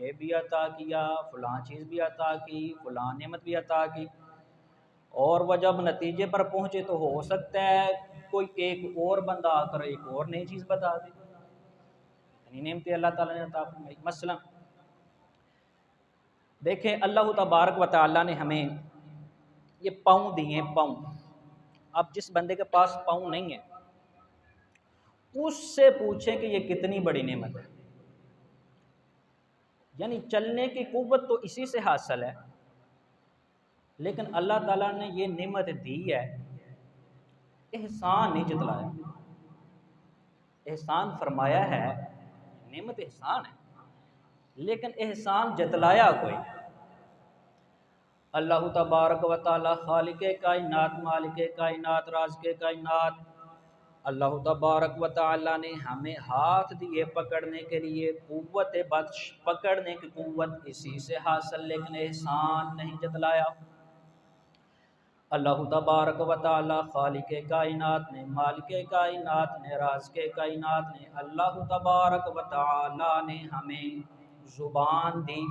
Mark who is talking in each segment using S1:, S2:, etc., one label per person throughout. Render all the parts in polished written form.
S1: یہ بھی عطا کیا، فلاں چیز بھی عطا کی، فلاں نعمت بھی عطا کی، اور وہ جب نتیجے پر پہنچے تو ہو سکتا ہے کوئی ایک اور بندہ آ کر ایک اور نئی چیز بتا دے۔ یعنی نعمتیں اللہ تعالیٰ نے عطا فرمائی۔ مثلا دیکھیں اللہ تبارک و تعالیٰ نے ہمیں یہ پاؤں دیے، پاؤں۔ اب جس بندے کے پاس پاؤں نہیں ہے اس سے پوچھیں کہ یہ کتنی بڑی نعمت ہے۔ یعنی چلنے کی قوت تو اسی سے حاصل ہے، لیکن اللہ تعالیٰ نے یہ نعمت دی ہے، احسان نہیں جتلایا، احسان فرمایا ہے، نعمت احسان ہے، لیکن احسان جتلایا کوئی۔ اللہ تبارک و تعالی خالق کائنات، مالک کائنات، رازق کائنات، اللہ تبارک و تعالی نے ہمیں ہاتھ دیے پکڑنے کے لیے، قوت بطش پکڑنے کی قوت اسی سے حاصل، لیکن احسان نہیں جتلایا۔ اللہ تبارک و تعالی خالق کائنات نے، مالک کائنات نے، رازق کائنات نے، اللہ تبارک و تعالی نے ہمیں زبان دی،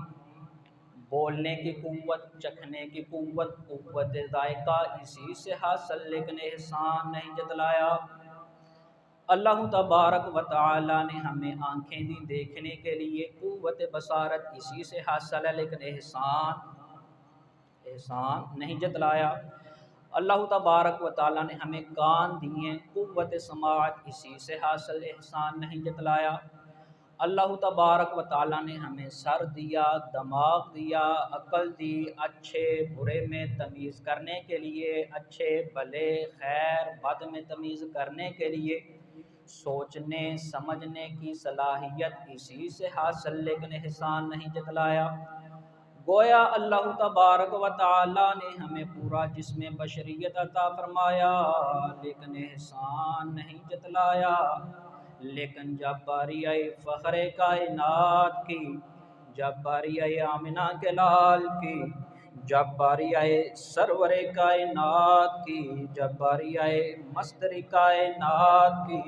S1: بولنے کی قوت، چکھنے کی قوت، قوت ذائقہ اسی سے حاصل، لیکن احسان نہیں جتلایا۔ اللہ تبارک و تعالی نے ہمیں آنکھیں دی دیکھنے کے لیے، قوت بصارت اسی سے حاصل ہے، لیکن احسان نہیں جتلایا۔ اللہ تبارک و تعالی نے ہمیں کان دیے، قوت سماعت اسی سے حاصل، احسان نہیں جتلایا۔ اللہ تبارک و تعالی نے ہمیں سر دیا، دماغ دیا، عقل دی، اچھے برے میں تمیز کرنے کے لیے، اچھے بھلے خیر بد میں تمیز کرنے کے لیے، سوچنے سمجھنے کی صلاحیت اسی سے حاصل، لیکن احسان نہیں جتلایا۔ گویا اللہ تبارک و تعالی نے ہمیں پورا جسم بشریت عطا فرمایا، لیکن احسان نہیں جتلایا۔ لیکن جب باری آئی فخر کائنات کی، جب باری آئی آمنہ کے لال کی، جب باری آئے سرور کائنات کی، جب باری آئے مصدر کائنات کی،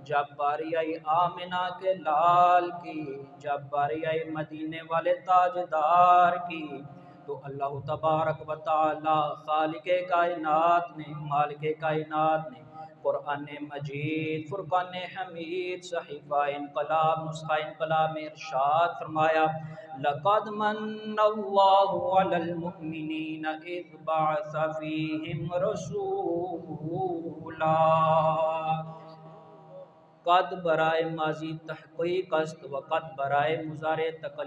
S1: جب باری آئی آمنہ کے لال کی، جب باری آئی مدینے والے تاجدار کی، تو اللہ تبارک و تعالی خالق کائنات نے، مالک کائنات نے قرآن مجید، فرقان حمید، صحیفہ انقلاب، نسخہ انقلاب میں ارشاد فرمایا، لَقَدْ مَنَّ اللَّهُ عَلَى الْمُؤْمِنِينَ إِذْ بَعَثَ فِيهِمْ رَسُولًا۔ قد برائے ماضی تحقیق است و قد برائے مضارع تکلم